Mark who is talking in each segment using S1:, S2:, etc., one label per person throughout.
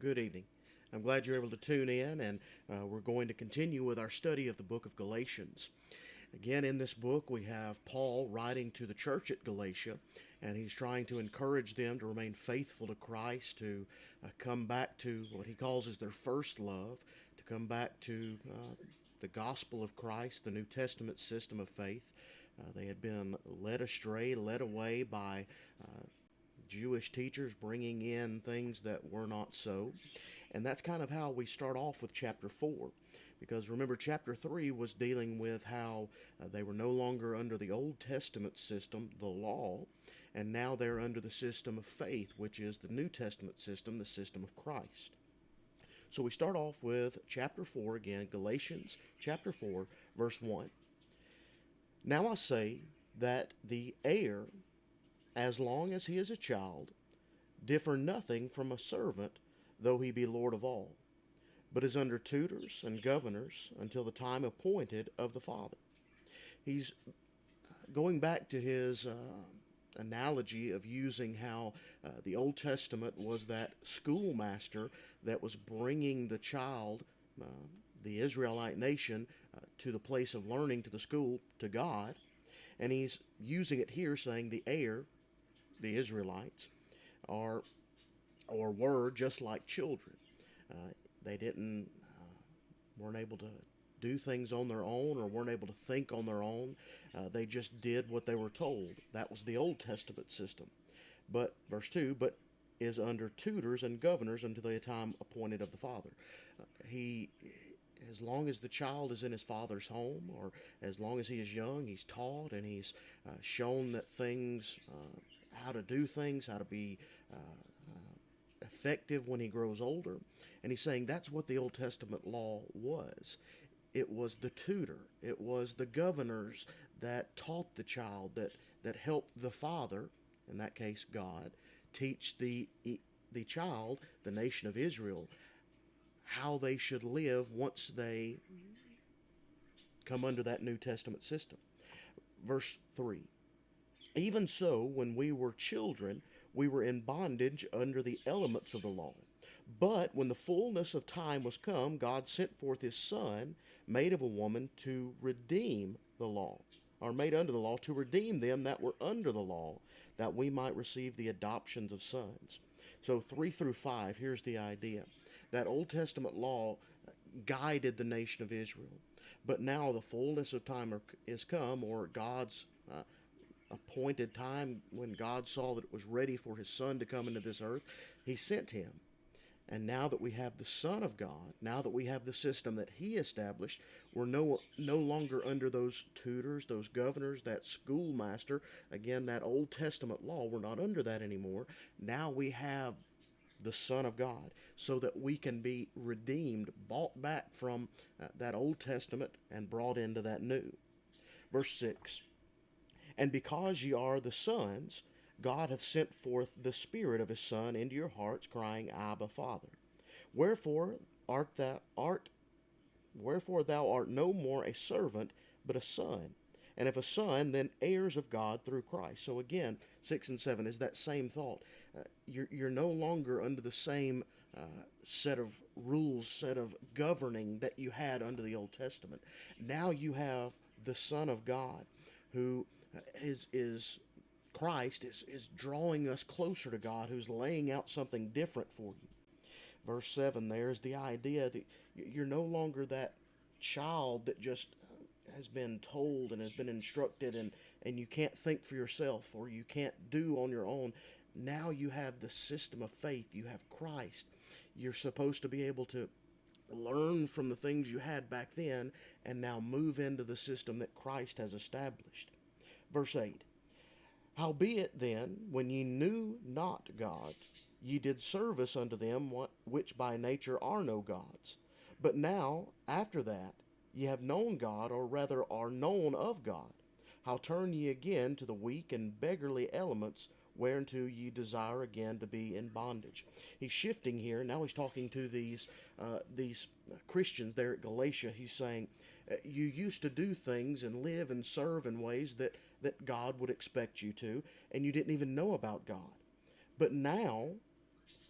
S1: Good evening. I'm glad you're able to tune in, and we're going to continue with our study of the book of Galatians. Again, in this book, we have Paul writing to the church at Galatia, and he's trying to encourage them to remain faithful to Christ, to come back to what he calls as their first love, to come back to the gospel of Christ, the New Testament system of faith. They had been led astray, led away by Jewish teachers bringing in things that were not so. And that's kind of how we start off with chapter 4. Because remember, chapter 3 was dealing with how they were no longer under the Old Testament system, the law, and now they're under the system of faith, which is the New Testament system, the system of Christ. So we start off with chapter 4 again, Galatians chapter 4, verse 1. Now I say that the heir, as long as he is a child, differ nothing from a servant, though he be Lord of all, but is under tutors and governors until the time appointed of the Father. He's going back to his analogy of using how the Old Testament was that schoolmaster that was bringing the child, the Israelite nation, to the place of learning, to the school, to God. And he's using it here, saying the heir, the Israelites, are or were just like children. They didn't weren't able to do things on their own or weren't able to think on their own. They just did what they were told. That was the Old Testament system. But verse 2, but is under tutors and governors until the time appointed of the Father. He As long as the child is in his father's home, or as long as he is young, he's taught and he's shown that things, how to do things, how to be effective when he grows older. And he's saying that's what the Old Testament law was. It was the tutor, it was the governors that taught the child, that helped the father, in that case God, teach the child, the nation of Israel, how they should live once they come under that New Testament system. Verse 3. Even so, when we were children, we were in bondage under the elements of the law. But when the fullness of time was come, God sent forth his Son, made of a woman, to redeem the law, or made under the law, to redeem them that were under the law, that we might receive the adoptions of sons. So 3 through 5, here's the idea. That Old Testament law guided the nation of Israel. But now the fullness of time is come, or God's appointed time, when God saw that it was ready for his Son to come into this earth, he sent him. And now that we have the Son of God, now that we have the system that he established, we're no longer under those tutors, those governors, that schoolmaster, again, that Old Testament law. We're not under that anymore. Now we have the Son of God, so that we can be redeemed, bought back from that Old Testament and brought into that new. Verse 6. And because ye are the sons, God hath sent forth the Spirit of his Son into your hearts, crying, Abba, Father. Wherefore wherefore thou art no more a servant, but a son. And if a son, then heirs of God through Christ. So again, 6 and 7 is that same thought. You're no longer under the same set of rules, set of governing that you had under the Old Testament. Now you have the Son of God, who is Christ, is drawing us closer to God, who's laying out something different for you. Verse 7, there's the idea that you're no longer that child that just has been told and has been instructed, and you can't think for yourself, or you can't do on your own. Now you have the system of faith. You have Christ. You're supposed to be able to learn from the things you had back then and now move into the system that Christ has established. Verse 8. Howbeit then, when ye knew not God, ye did service unto them which by nature are no gods. But now, after that, ye have known God, or rather are known of God. How turn ye again to the weak and beggarly elements, whereunto ye desire again to be in bondage? He's shifting here. Now he's talking to these Christians there at Galatia. He's saying, you used to do things and live and serve in ways that God would expect you to, and you didn't even know about God. But now,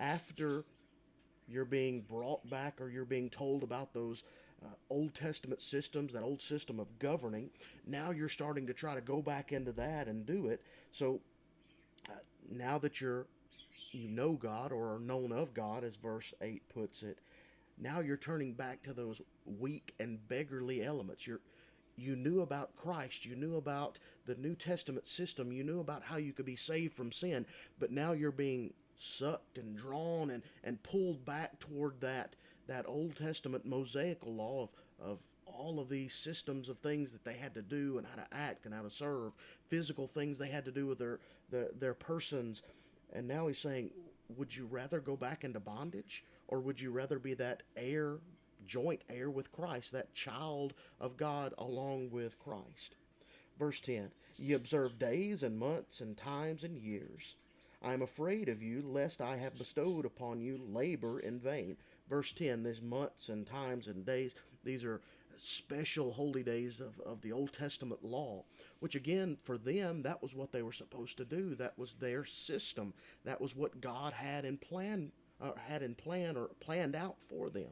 S1: after you're being brought back, or you're being told about those Old Testament systems, that old system of governing. Now you're starting to try to go back into that and do it. So now that you know God, or are known of God, as verse 8 puts it, now you're turning back to those weak and beggarly elements. You knew about Christ, you knew about the New Testament system, you knew about how you could be saved from sin, but now you're being sucked and drawn and pulled back toward that Old Testament Mosaical law of all of these systems of things that they had to do and how to act and how to serve, physical things they had to do with their persons. And now he's saying, would you rather go back into bondage, or would you rather be that heir, joint heir with Christ, that child of God along with Christ? Verse 10, ye observe days and months and times and years. I am afraid of you, lest I have bestowed upon you labor in vain. Verse 10, these months and times and days, these are special holy days of the Old Testament law, which again, for them, that was what they were supposed to do. That was their system. That was what God had in plan, or planned out for them.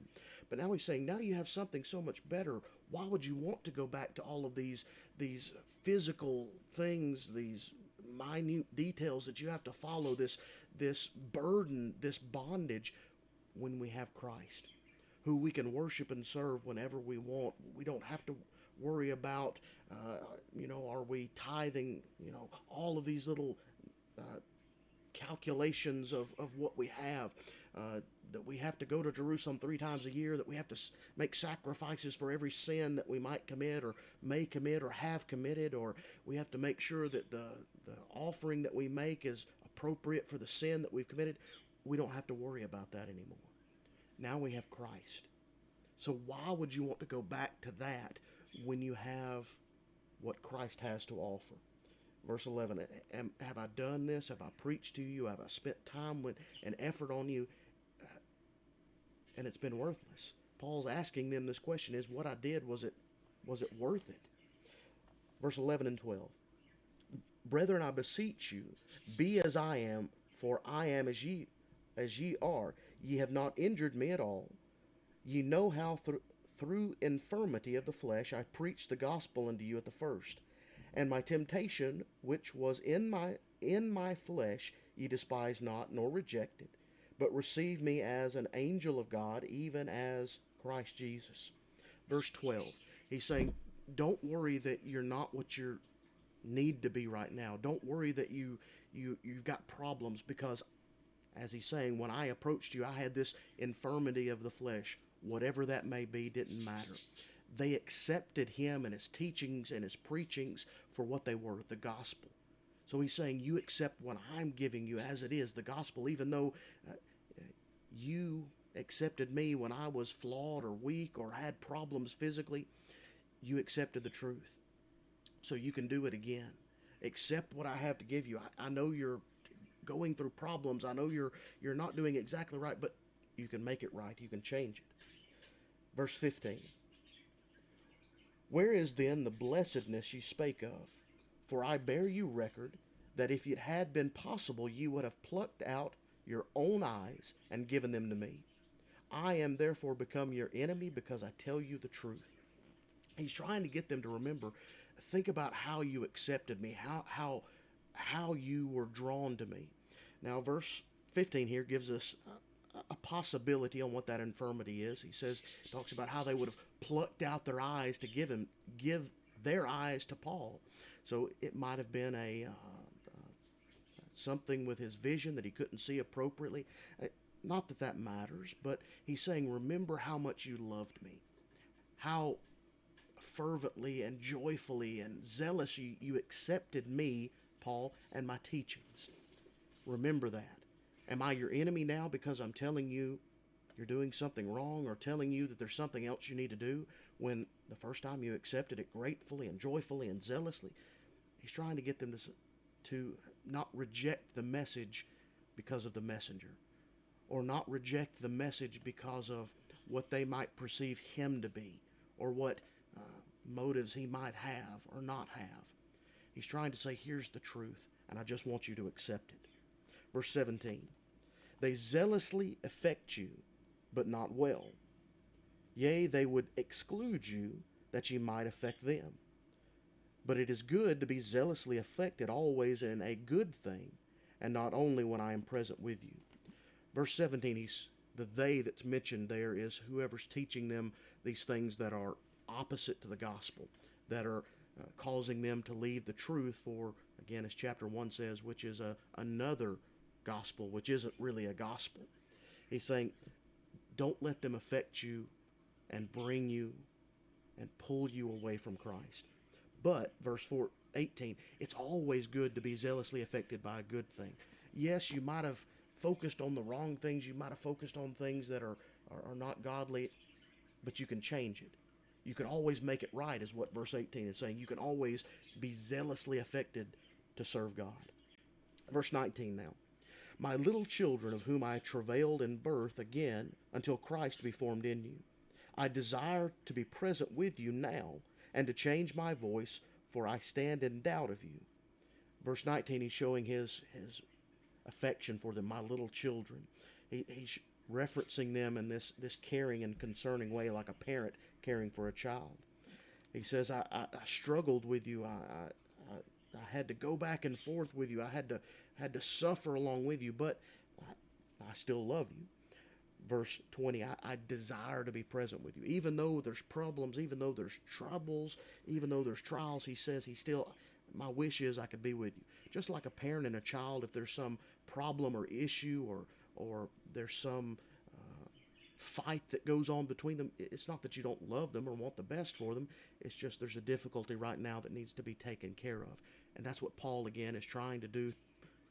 S1: But now he's saying, now you have something so much better. Why would you want to go back to all of these physical things, these minute details that you have to follow, this burden, this bondage, when we have Christ, who we can worship and serve whenever we want? We don't have to worry about, are we tithing, all of these little calculations of what we have, that we have to go to Jerusalem 3 times a year, that we have to make sacrifices for every sin that we might commit or may commit or have committed, or we have to make sure that the offering that we make is appropriate for the sin that we've committed. We don't have to worry about that anymore. Now we have Christ. So why would you want to go back to that when you have what Christ has to offer? Verse 11, have I done this? Have I preached to you? Have I spent time with and effort on you? And it's been worthless. Paul's asking them this question: is what I did, was it worth it? Verse 11 and 12, brethren, I beseech you, be as I am, for I am as ye are. Ye have not injured me at all. Ye know how through infirmity of the flesh I preached the gospel unto you at the first. And my temptation, which was in my flesh, ye despised not, nor rejected, but received me as an angel of God, even as Christ Jesus. Verse 12, he's saying, don't worry that you're not what you need to be right now. Don't worry that you've got problems, because, as he's saying, when I approached you, I had this infirmity of the flesh. Whatever that may be didn't matter. They accepted him and his teachings and his preachings for what they were, the gospel. So he's saying, you accept what I'm giving you as it is, the gospel, even though you accepted me when I was flawed or weak or had problems physically. You accepted the truth. So you can do it again. Accept what I have to give you. I know you're going through problems. I know you're not doing exactly right, but you can make it right. You can change it. Verse 15. Where is then the blessedness ye spake of? For I bear you record that if it had been possible, ye would have plucked out your own eyes and given them to me. I am therefore become your enemy, because I tell you the truth. He's trying to get them to remember. Think about how you accepted me, how you were drawn to me. Now, verse 15 here gives us a possibility on what that infirmity is. He talks about how they would have plucked out their eyes to give their eyes to Paul. So it might have been something with his vision that he couldn't see appropriately. Not that that matters, but he's saying, remember how much you loved me, how fervently and joyfully and zealously you accepted me, Paul, and my teachings. Remember that. Am I your enemy now because I'm telling you you're doing something wrong, or telling you that there's something else you need to do, when the first time you accepted it gratefully and joyfully and zealously? He's trying to get them to not reject the message because of the messenger, or not reject the message because of what they might perceive him to be, or what motives he might have or not have. He's trying to say, here's the truth, and I just want you to accept it. Verse 17, they zealously affect you, but not well. Yea, they would exclude you, that ye might affect them. But it is good to be zealously affected always in a good thing, and not only when I am present with you. Verse 17, the they that's mentioned there is whoever's teaching them these things that are opposite to the gospel, that are causing them to leave the truth for, again, as chapter 1 says, which is another gospel, which isn't really a gospel. He's saying, don't let them affect you and bring you and pull you away from Christ. But, verse 18, it's always good to be zealously affected by a good thing. Yes, you might have focused on the wrong things. You might have focused on things that are not godly, but you can change it. You can always make it right, is what verse 18 is saying. You can always be zealously affected to serve God. Verse 19 now. My little children, of whom I travailed in birth again until Christ be formed in you. I desire to be present with you now, and to change my voice, for I stand in doubt of you. Verse 19, he's showing his affection for them, my little children. He's referencing them in this caring and concerning way, like a parent caring for a child. He says, I struggled with you. I had to go back and forth with you. I had to suffer along with you, but I still love you. Verse 20, I desire to be present with you. Even though there's problems, even though there's troubles, even though there's trials, he says my wish is I could be with you. Just like a parent and a child, if there's some problem or issue or there's some fight that goes on between them, it's not that you don't love them or want the best for them. It's just there's a difficulty right now that needs to be taken care of. And that's what Paul, again, is trying to do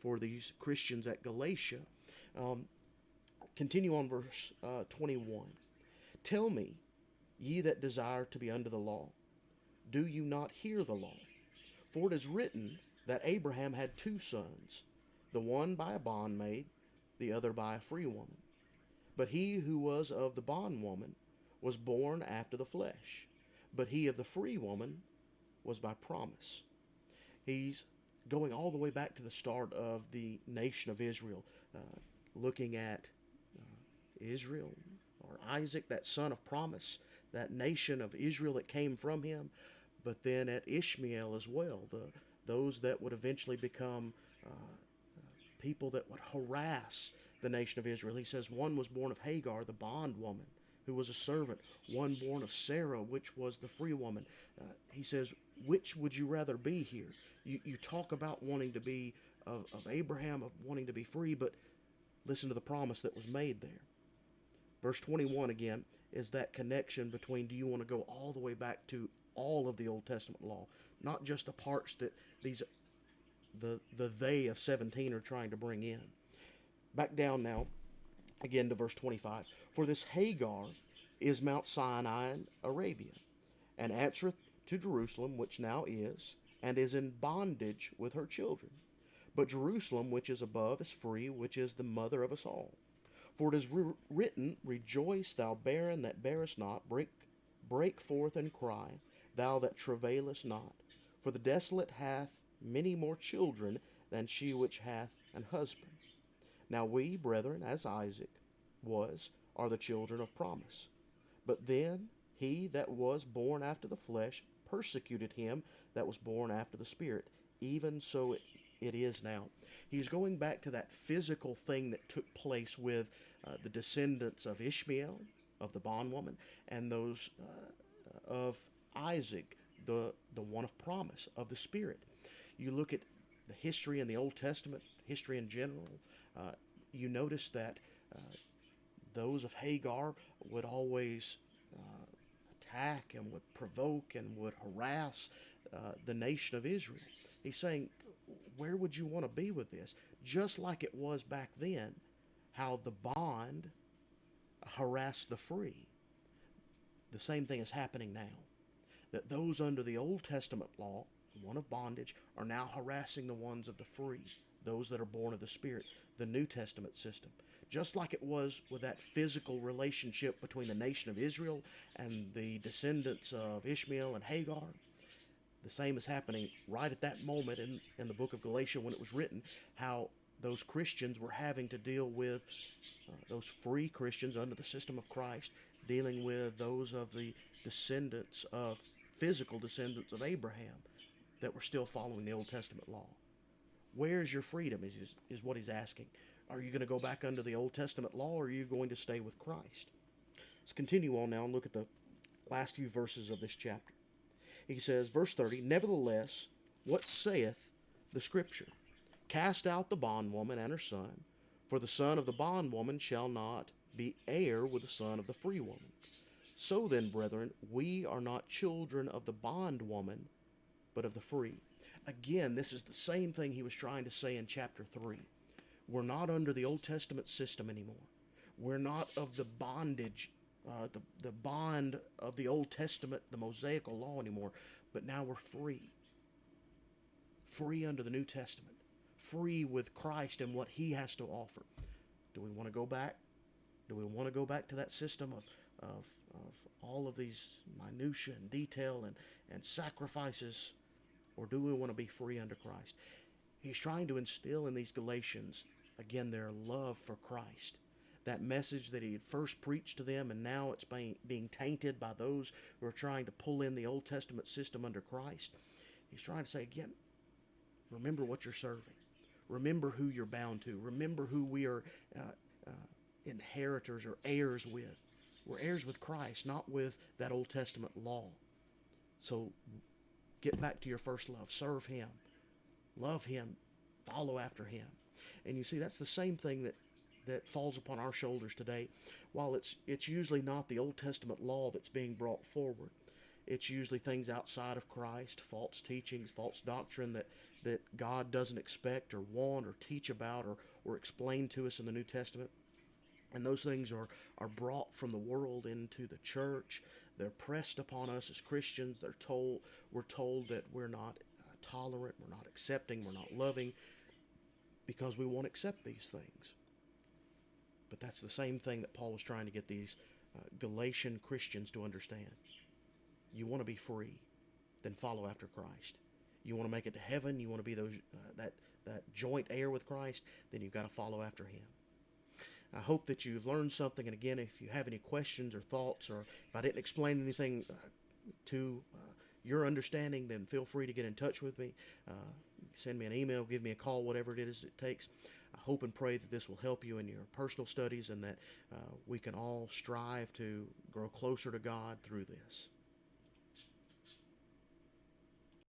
S1: for these Christians at Galatia. Continue on verse 21. Tell me, ye that desire to be under the law, do you not hear the law? For it is written that Abraham had two sons, the one by a bondmaid, the other by a free woman. But he who was of the bondwoman was born after the flesh, but he of the free woman was by promise. He's going all the way back to the start of the nation of Israel, looking at Israel, or Isaac, that son of promise, that nation of Israel that came from him, but then at Ishmael as well, those that would eventually become people that would harass the nation of Israel. He says one was born of Hagar, the bondwoman, who was a servant, one born of Sarah, which was the free woman. He says, which would you rather be here? You talk about wanting to be of Abraham, of wanting to be free, but listen to the promise that was made there. Verse 21 again is that connection between, do you want to go all the way back to all of the Old Testament law, not just the parts that the they of 17 are trying to bring in. Back down now, again to verse 25. For this Hagar is Mount Sinai in Arabia, and answereth to Jerusalem, which now is, and is in bondage with her children. But Jerusalem, which is above, is free, which is the mother of us all. For it is written, Rejoice, thou barren that bearest not, break forth and cry, thou that travailest not. For the desolate hath many more children than she which hath an husband. Now we, brethren, as Isaac was, are the children of promise. But then he that was born after the flesh persecuted him that was born after the Spirit. Even so it is now. He's going back to that physical thing that took place with the descendants of Ishmael, of the bondwoman, and those of Isaac, the one of promise, of the Spirit. You look at the history in the Old Testament, history in general, you notice that those of Hagar would always attack and would provoke and would harass the nation of Israel. He's saying, where would you want to be with this? Just like it was back then, how the bond harassed the free. The same thing is happening now. That those under the Old Testament law, the one of bondage, are now harassing the ones of the free, those that are born of the Spirit, the New Testament system. Just like it was with that physical relationship between the nation of Israel and the descendants of Ishmael and Hagar, the same is happening right at that moment in the book of Galatians when it was written, how those Christians were having to deal with, those free Christians under the system of Christ, dealing with those of the descendants of, physical descendants of Abraham that were still following the Old Testament law. Where's your freedom is what he's asking. Are you going to go back under the Old Testament law, or are you going to stay with Christ? Let's continue on now and look at the last few verses of this chapter. He says, verse 30, "Nevertheless, what saith the Scripture? Cast out the bondwoman and her son, for the son of the bondwoman shall not be heir with the son of the free woman. So then, brethren, we are not children of the bondwoman, but of the free." Again, this is the same thing he was trying to say in chapter 3. We're not under the Old Testament system anymore. We're not of the bondage, the bond of the Old Testament, the Mosaical law anymore, but now we're free. Free under the New Testament. Free with Christ and what he has to offer. Do we want to go back? Do we want to go back to that system of all of these minutiae and detail and sacrifices? Or do we want to be free under Christ? He's trying to instill in these Galatians, again, their love for Christ. That message that he had first preached to them, and now it's being tainted by those who are trying to pull in the Old Testament system under Christ. He's trying to say, again, remember what you're serving. Remember who you're bound to. Remember who we are inheritors or heirs with. We're heirs with Christ, not with that Old Testament law. So get back to your first love. Serve him. Love him. Follow after him. And you see, that's the same thing that falls upon our shoulders today. While it's usually not the Old Testament law that's being brought forward, it's usually things outside of Christ, false teachings, false doctrine that God doesn't expect or want or teach about or explain to us in the New Testament. And those things are brought from the world into the church. They're pressed upon us as Christians. We're told that we're not tolerant, we're not accepting, we're not loving, because we won't accept these things. But that's the same thing that Paul was trying to get these Galatian Christians to understand. You want to be free, then follow after Christ. You want to make it to heaven, you want to be that joint heir with Christ, then you've got to follow after him. I hope that you've learned something, and again, if you have any questions or thoughts, or if I didn't explain anything to your understanding, then feel free to get in touch with me. Send me an email, give me a call, whatever it is it takes. I hope and pray that this will help you in your personal studies, and that we can all strive to grow closer to God through this.